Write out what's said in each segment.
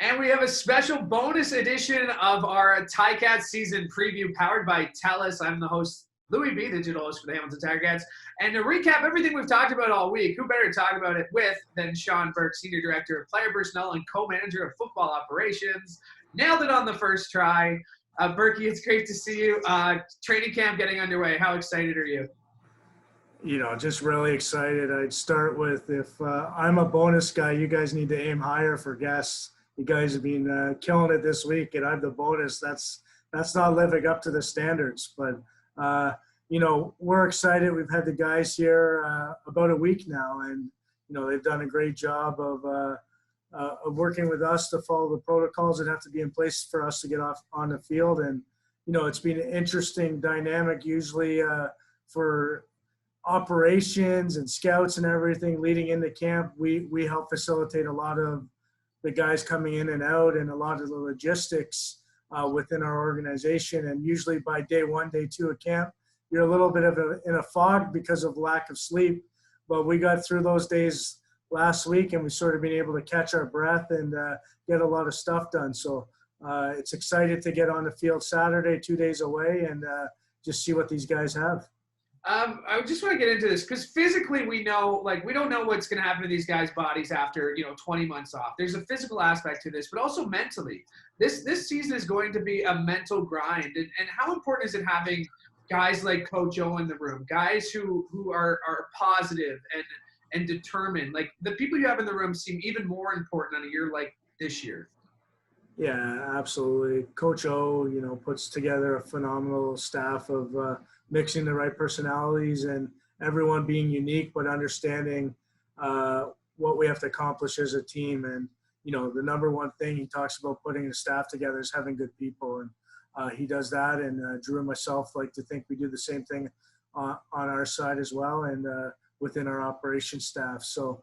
And we have a special bonus edition of our Ticats Season Preview powered by TELUS. I'm the host, Louie B, digital host for the Hamilton Ticats. And to recap everything we've talked about all week, who better to talk about it with than Shawn, Burke, Senior Director of Player Personnel and Co-Manager of Football Operations. Nailed it on the first try. Burke, it's great to see you. Training camp getting underway. How excited are you? Just really excited. I'd start with, if I'm a bonus guy, you guys need to aim higher for guests. You guys have been killing it this week, and I'm the bonus. That's not living up to the standards. But, we're excited. We've had the guys here about a week now, and, they've done a great job of working with us to follow the protocols that have to be in place for us to get off on the field. And, it's been an interesting dynamic usually for operations and scouts and everything leading into camp. We help facilitate a lot of the guys coming in and out and a lot of the logistics within our organization. And usually by day one, day two of camp, you're a little bit in a fog because of lack of sleep. But we got through those days last week, and we sort of been able to catch our breath and get a lot of stuff done. So it's excited to get on the field Saturday, 2 days away, and just see what these guys have. I just want to get into this because physically we know, we don't know what's going to happen to these guys' bodies after, 20 months off. There's a physical aspect to this, but also mentally. This season is going to be a mental grind. And how important is it having guys like Coach O in the room, guys who are positive and determined? Like, the people you have in the room seem even more important on a year like this year. Yeah, absolutely. Coach O, puts together a phenomenal staff of mixing the right personalities and everyone being unique, but understanding what we have to accomplish as a team. And, the number one thing he talks about putting the staff together is having good people. And he does that. And Drew and myself like to think we do the same thing on our side as well, and within our operations staff. So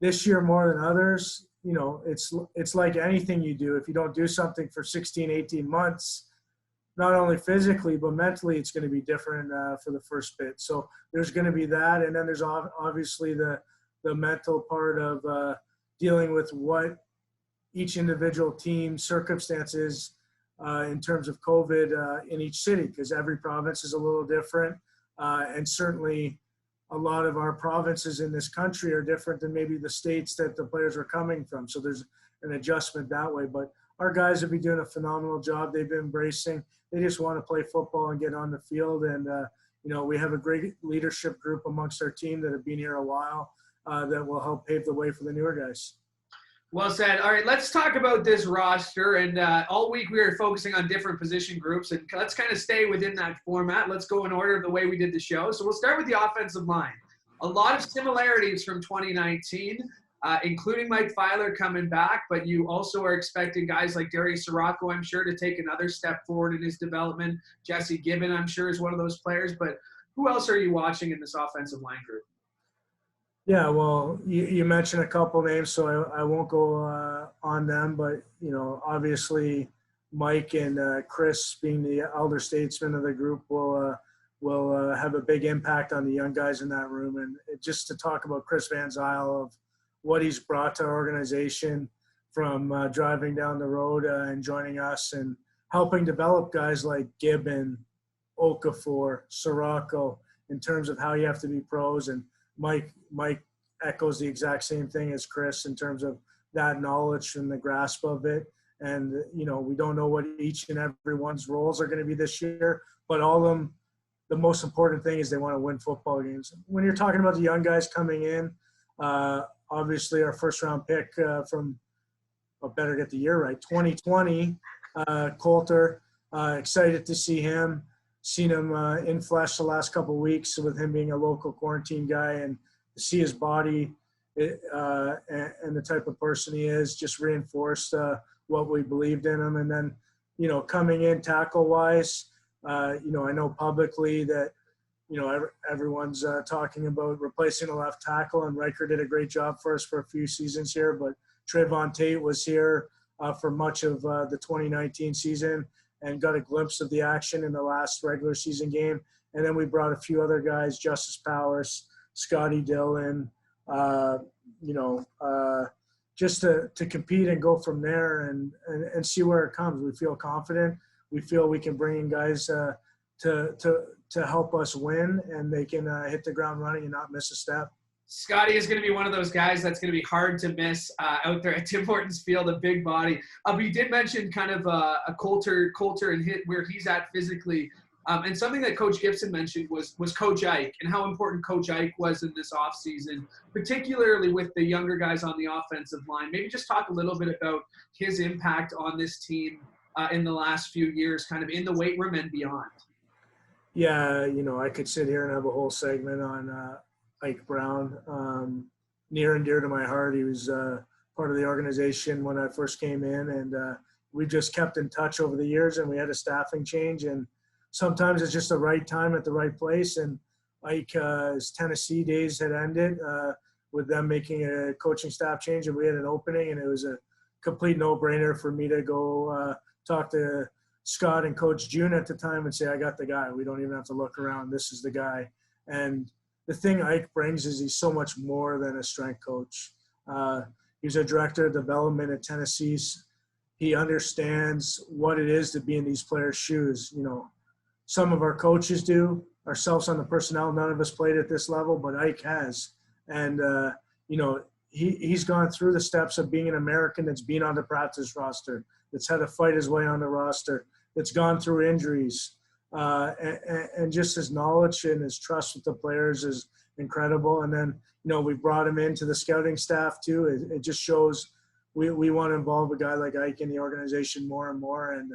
this year more than others, it's like anything you do. If you don't do something for 16, 18 months, not only physically, but mentally, it's going to be different for the first bit. So there's going to be that. And then there's obviously the mental part of dealing with what each individual team circumstances in terms of COVID in each city, because every province is a little different. And certainly a lot of our provinces in this country are different than maybe the states that the players are coming from. So there's an adjustment that way. But our guys have been doing a phenomenal job. They've been embracing. They just want to play football and get on the field. And, we have a great leadership group amongst our team that have been here a while that will help pave the way for the newer guys. Well said. All right, let's talk about this roster. And all week we were focusing on different position groups. And let's kind of stay within that format. Let's go in order of the way we did the show. So we'll start with the offensive line. A lot of similarities from 2019. Including Mike Filer coming back, but you also are expecting guys like Darius Sirocco, I'm sure, to take another step forward in his development. Jesse Gibbon, I'm sure, is one of those players. But who else are you watching in this offensive line group? Yeah, well, you mentioned a couple names, so I won't go on them. But, obviously Mike and Chris, being the elder statesmen of the group, will have a big impact on the young guys in that room. And just to talk about Chris Van Zyl, of what he's brought to our organization from driving down the road and joining us and helping develop guys like Gibbon, Okafor, Sirocco in terms of how you have to be pros. And Mike echoes the exact same thing as Chris in terms of that knowledge and the grasp of it. And, we don't know what each and everyone's roles are going to be this year, but all of them, the most important thing is they want to win football games. When you're talking about the young guys coming in, obviously our first round pick from, I better get the year right, 2020, Coulter, excited to see him. Seen him in flesh the last couple of weeks with him being a local quarantine guy, and to see his body and the type of person he is just reinforced what we believed in him. And then, coming in tackle-wise, I know publicly that, everyone's talking about replacing the left tackle, and Riker did a great job for us for a few seasons here. But Trayvon Tate was here for much of the 2019 season and got a glimpse of the action in the last regular season game. And then we brought a few other guys, Justice Powers, Scotty Dillon, just to compete and go from there and see where it comes. We feel confident. We feel we can bring in guys to help us win, and they can hit the ground running and not miss a step. Scotty is going to be one of those guys that's going to be hard to miss out there at Tim Hortons Field, a big body. But you did mention kind of a Coulter and hit where he's at physically. And something that Coach Gibson mentioned was Coach Ike and how important Coach Ike was in this offseason, particularly with the younger guys on the offensive line. Maybe just talk a little bit about his impact on this team in the last few years, kind of in the weight room and beyond. Yeah, I could sit here and have a whole segment on Ike Brown. Near and dear to my heart. He was part of the organization when I first came in, and we just kept in touch over the years, and we had a staffing change, and sometimes it's just the right time at the right place. And Ike's Tennessee days had ended with them making a coaching staff change, and we had an opening, and it was a complete no-brainer for me to go talk to Scott and Coach June at the time and say, I got the guy. We don't even have to look around. This is the guy. And the thing Ike brings is he's so much more than a strength coach. He's a director of development at Tennessee. He understands what it is to be in these players' shoes. Some of our coaches do, ourselves on the personnel. None of us played at this level, but Ike has. And, he's gone through the steps of being an American that's been on the practice roster, that's had to fight his way on the roster, that's gone through injuries. And just his knowledge and his trust with the players is incredible. And then, we brought him into the scouting staff too. It just shows we want to involve a guy like Ike in the organization more and more. And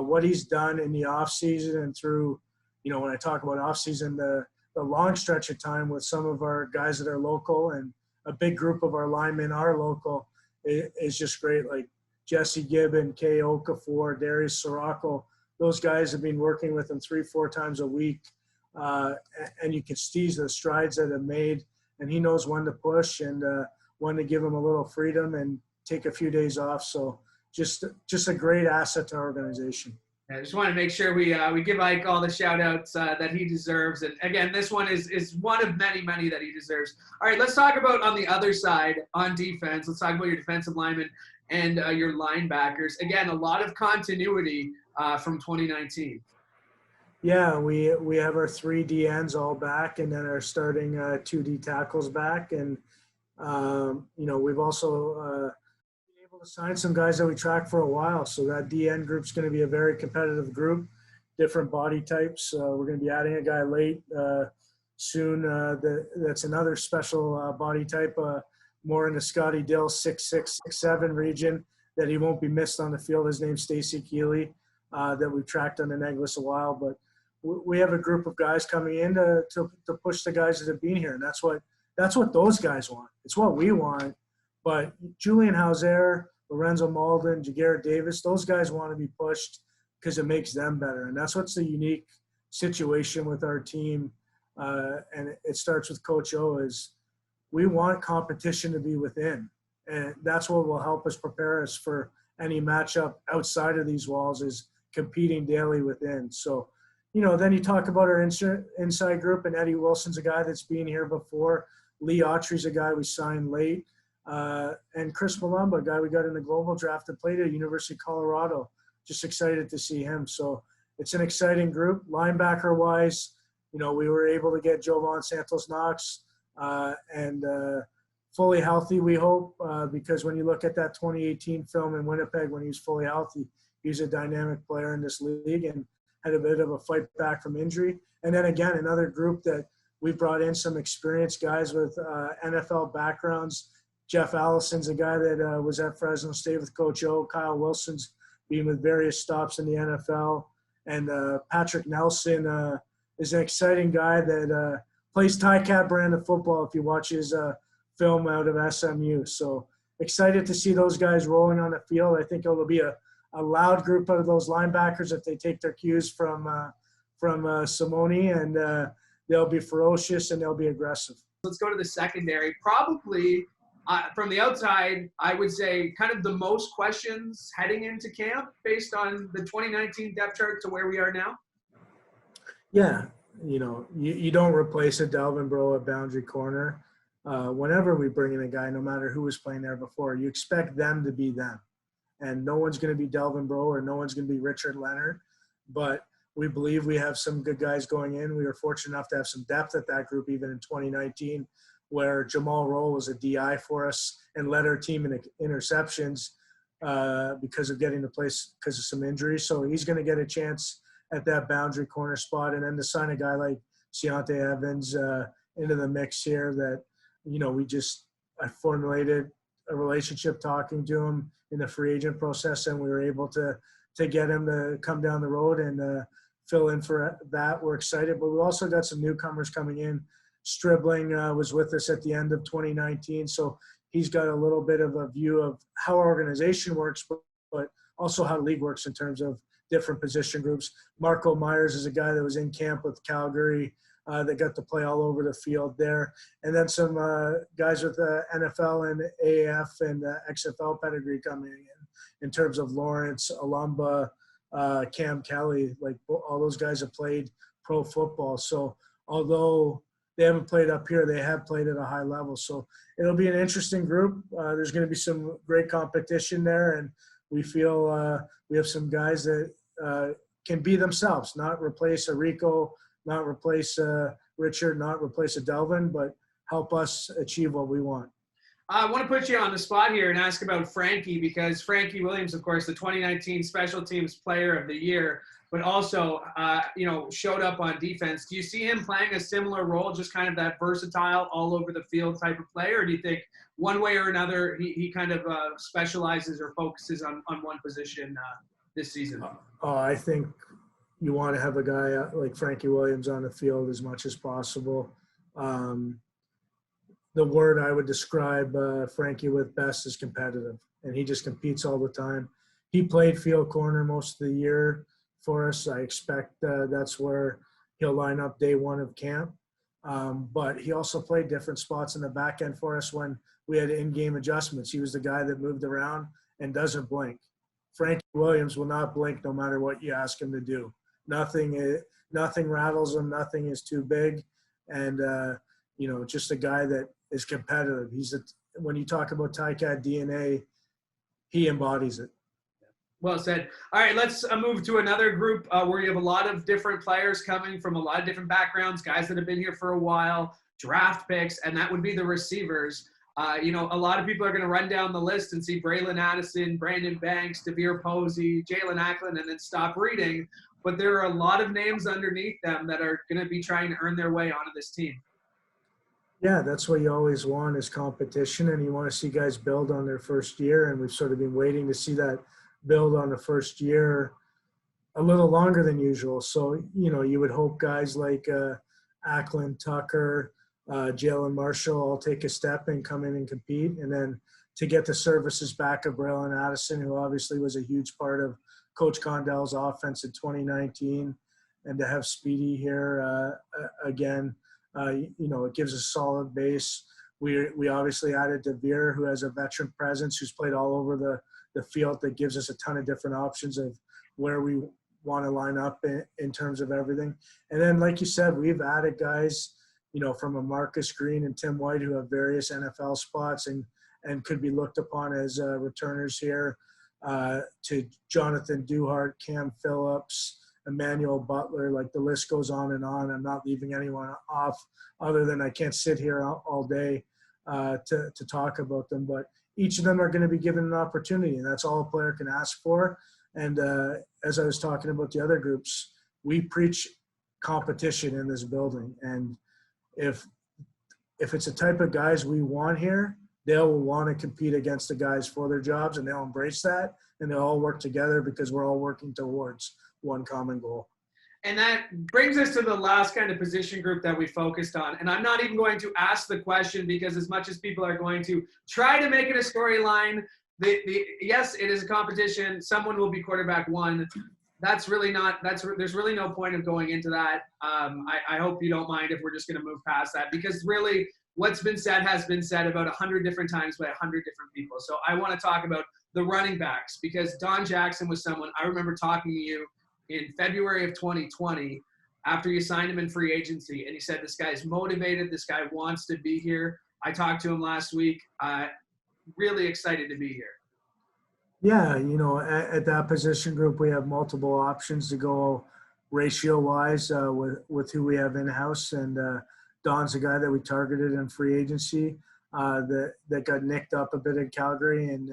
what he's done in the off season and through, when I talk about off season, the long stretch of time with some of our guys that are local and a big group of our linemen are local is just great. Like Jesse Gibbon, Kay Okafor, Darius Sirocco. Those guys have been working with him 3-4 times a week, and you can see the strides that have made, and he knows when to push and when to give him a little freedom and take a few days off. So just a great asset to our organization. I just want to make sure we give Ike all the shout-outs that he deserves. And, again, this one is one of many, many that he deserves. All right, let's talk about on the other side on defense. Let's talk about your defensive linemen and your linebackers. Again, a lot of continuity from 2019. Yeah, we have our 3 DNs all back, and then our starting 2 D tackles back. And, we've also been able to sign some guys that we tracked for a while. So that DN group's going to be a very competitive group, different body types. We're going to be adding a guy late soon that's another special body type, more in the Scotty Dill 6'6", 6'7" region that he won't be missed on the field. His name's Stacey Keeley. That we've tracked on the Neglis a while, but we have a group of guys coming in to push the guys that have been here, and that's what those guys want. It's what we want. But Julian Hauser, Lorenzo Malden, Jaguar Davis, those guys want to be pushed because it makes them better, and that's what's the unique situation with our team. And it starts with Coach O. Is we want competition to be within, and that's what will help us prepare us for any matchup outside of these walls. Is competing daily within. So, then you talk about our inside group, and Eddie Wilson's a guy that's been here before. Lee Autry's a guy we signed late. And Chris Malumba, a guy we got in the global draft that played at University of Colorado. Just excited to see him. So it's an exciting group. Linebacker-wise, we were able to get Jovan Santos-Knox and fully healthy, we hope, because when you look at that 2018 film in Winnipeg when he was fully healthy, he's a dynamic player in this league and had a bit of a fight back from injury. And then again, another group that we brought in some experienced guys with NFL backgrounds. Jeff Allison's a guy that was at Fresno State with Coach O. Kyle Wilson's been with various stops in the NFL. And Patrick Nelson is an exciting guy that plays Ticat brand of football if you watch his film out of SMU. So excited to see those guys rolling on the field. I think it'll be a loud group of those linebackers if they take their cues from Simone, and they'll be ferocious and they'll be aggressive. Let's go to the secondary. Probably from the outside, I would say kind of the most questions heading into camp based on the 2019 depth chart to where we are now. Yeah, you don't replace a Dalvin Breaux at boundary corner. whenever we bring in a guy, no matter who was playing there before, you expect them to be them. And no one's going to be Delvin Breaux or no one's going to be Richard Leonard. But we believe we have some good guys going in. We were fortunate enough to have some depth at that group even in 2019, where Jamal Rowe was a DI for us and led our team in interceptions because of getting to place because of some injuries. So he's going to get a chance at that boundary corner spot. And then to sign a guy like Deontay Evans into the mix here that, I formulated a relationship talking to him in the free agent process, and we were able to get him to come down the road and fill in for that. We're excited, but we also got some newcomers coming in. Stribling was with us at the end of 2019, so he's got a little bit of a view of how our organization works, but also how the league works in terms of different position groups. Marco Myers is a guy that was in camp with Calgary that got to play all over the field there. And then some guys with NFL and AAF and XFL pedigree coming in terms of Lawrence, Alumba, Cam Kelly. Like all those guys have played pro football. So although they haven't played up here, they have played at a high level. So it'll be an interesting group. There's going to be some great competition there, and we feel we have some guys that can be themselves, not replace a Rico, not replace Richard, not replace a Delvin, but help us achieve what we want. I want to put you on the spot here and ask about Frankie, because Frankie Williams, of course, the 2019 Special Teams Player of the Year, but also, showed up on defense. Do you see him playing a similar role, just kind of that versatile, all over the field type of player? Or do you think one way or another he kind of specializes or focuses on one position this season? I think you want to have a guy like Frankie Williams on the field as much as possible. The word I would describe Frankie with best is competitive, and he just competes all the time. He played field corner most of the year for us. I expect that's where he'll line up day one of camp. But he also played different spots in the back end for us when we had in-game adjustments. He was the guy that moved around and doesn't blink. Frankie Williams will not blink no matter what you ask him to do. Nothing rattles him. Nothing is too big. And, just a guy that is competitive. When you talk about Ticat DNA, he embodies it. Well said. All right, let's move to another group where you have a lot of different players coming from a lot of different backgrounds, guys that have been here for a while, draft picks, and that would be the receivers. A lot of people are going to run down the list and see Braylon Addison, Brandon Banks, Devere Posey, Jalen Ackland, and then stop reading. But there are a lot of names underneath them that are going to be trying to earn their way onto this team. Yeah, that's what you always want is competition, and you want to see guys build on their first year, and we've sort of been waiting to see that build on the first year a little longer than usual. So, you would hope guys like Ackland, Tucker, Jalen Marshall all take a step and come in and compete. And then to get the services back of Braylon Addison, who obviously was a huge part of Coach Condell's offense in 2019, and to have Speedy here again, it gives a solid base. We obviously added Devere, who has a veteran presence, who's played all over the field, that gives us a ton of different options of where we want to line up in terms of everything. And then, like you said, we've added guys, from a Marcus Green and Tim White, who have various NFL spots and could be looked upon as returners here, to Jonathan Duhart, Cam Phillips, Emmanuel Butler. Like the list goes on and on. I'm not leaving anyone off other than I can't sit here all day to talk about them. But each of them are going to be given an opportunity, and that's all a player can ask for. And as I was talking about the other groups, we preach competition in this building. And if it's the type of guys we want here, they'll want to compete against the guys for their jobs, and they'll embrace that, and they'll all work together because we're all working towards one common goal. And that brings us to the last kind of position group that we focused on. And I'm not even going to ask the question, because as much as people are going to try to make it a storyline, yes, it is a competition. Someone will be quarterback one. There's really no point of going into that. I hope you don't mind if we're just going to move past that, because really what's been said has been said about 100 different times by 100 different people. So I want to talk about the running backs, because Don Jackson was someone I remember talking to you in February of 2020 after you signed him in free agency, and he said, this guy's motivated, this guy wants to be here. I talked to him last week. Really excited to be here. Yeah, at that position group, we have multiple options to go ratio-wise with who we have in-house. And Don's a guy that we targeted in free agency that got nicked up a bit in Calgary and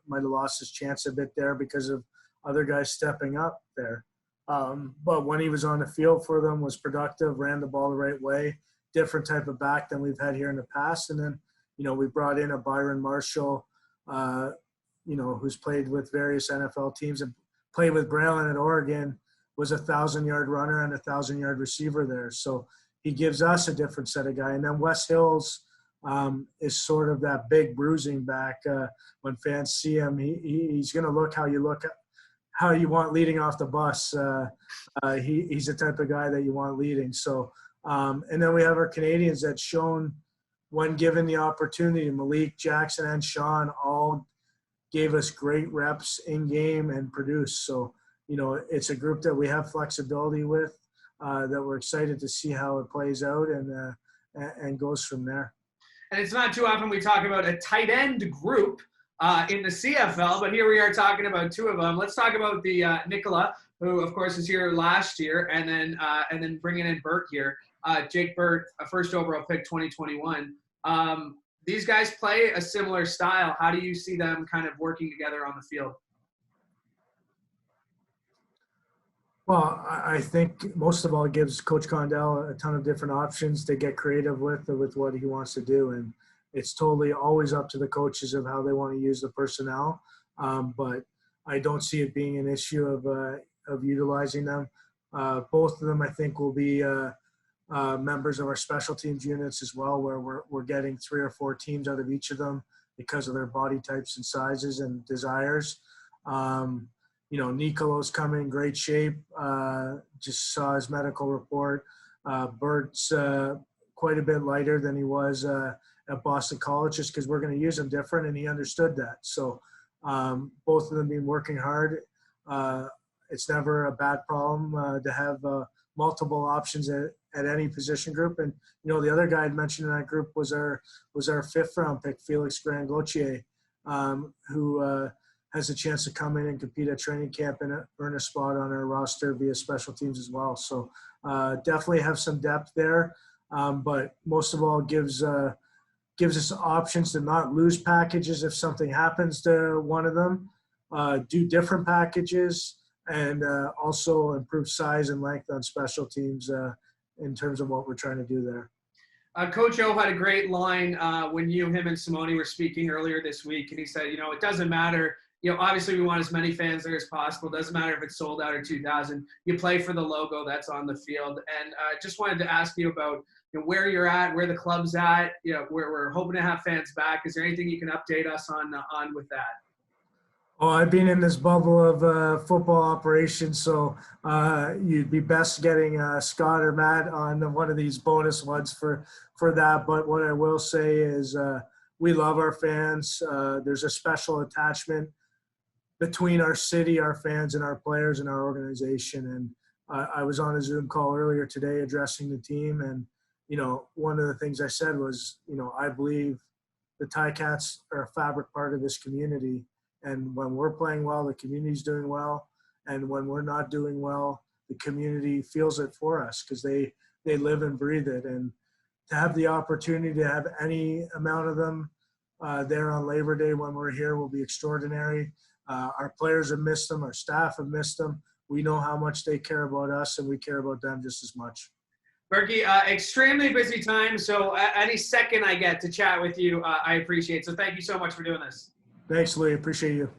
might have lost his chance a bit there because of other guys stepping up there. But when he was on the field for them, was productive, ran the ball the right way, different type of back than we've had here in the past. And then, we brought in a Byron Marshall, who's played with various NFL teams and played with Braylon at Oregon, was a 1,000-yard runner and a 1,000-yard receiver there. So he gives us a different set of guy. And then Wes Hills is sort of that big bruising back. When fans see him, he's going to look how you want leading off the bus. He's the type of guy that you want leading. So, and then we have our Canadians that's shown when given the opportunity. Malik, Jackson, and Shawn all gave us great reps in game and produced. So, it's a group that we have flexibility with, that we're excited to see how it plays out and goes from there. And it's not too often we talk about a tight end group in the CFL, but here we are talking about two of them. Let's talk about the Nicola, who of course is here last year, and then bringing in Burke here. Jake Burke, a first overall pick, 2021. These guys play a similar style. How do you see them kind of working together on the field? Well, I think most of all it gives Coach Condell a ton of different options to get creative with what he wants to do. And it's totally always up to the coaches of how they want to use the personnel. But I don't see it being an issue of utilizing them. Both of them, I think, will be members of our special teams units as well, where we're getting 3 or 4 teams out of each of them because of their body types and sizes and desires. Nicolo's coming in great shape. Just saw his medical report. Bert's quite a bit lighter than he was at Boston College, just because we're going to use him different, and he understood that. So both of them been working hard. It's never a bad problem to have multiple options at any position group. And the other guy I'd mentioned in that group was our 5th round pick, Felix Grand-Gauthier, who has a chance to come in and compete at training camp and earn a spot on our roster via special teams as well. So definitely have some depth there, but most of all gives us options to not lose packages if something happens to one of them, do different packages, and also improve size and length on special teams in terms of what we're trying to do there. Coach O had a great line when him and Simone were speaking earlier this week, and he said, it doesn't matter. Obviously we want as many fans there as possible. Doesn't matter if it's sold out or 2,000. You play for the logo that's on the field. And just wanted to ask you about where you're at, where the club's at. We're hoping to have fans back. Is there anything you can update us on with that? Oh, I've been in this bubble of football operations, so you'd be best getting Scott or Matt on one of these bonus ones for that. But what I will say is we love our fans. There's a special attachment between our city, our fans, and our players and our organization. And I was on a Zoom call earlier today addressing the team, and one of the things I said was, I believe the Ticats are a fabric part of this community. And when we're playing well, the community's doing well. And when we're not doing well, the community feels it for us because they live and breathe it. And to have the opportunity to have any amount of them there on Labor Day when we're here will be extraordinary. Our players have missed them. Our staff have missed them. We know how much they care about us, and we care about them just as much. Burke, extremely busy time. So any second I get to chat with you, I appreciate. So thank you so much for doing this. Thanks, Louie. Appreciate you.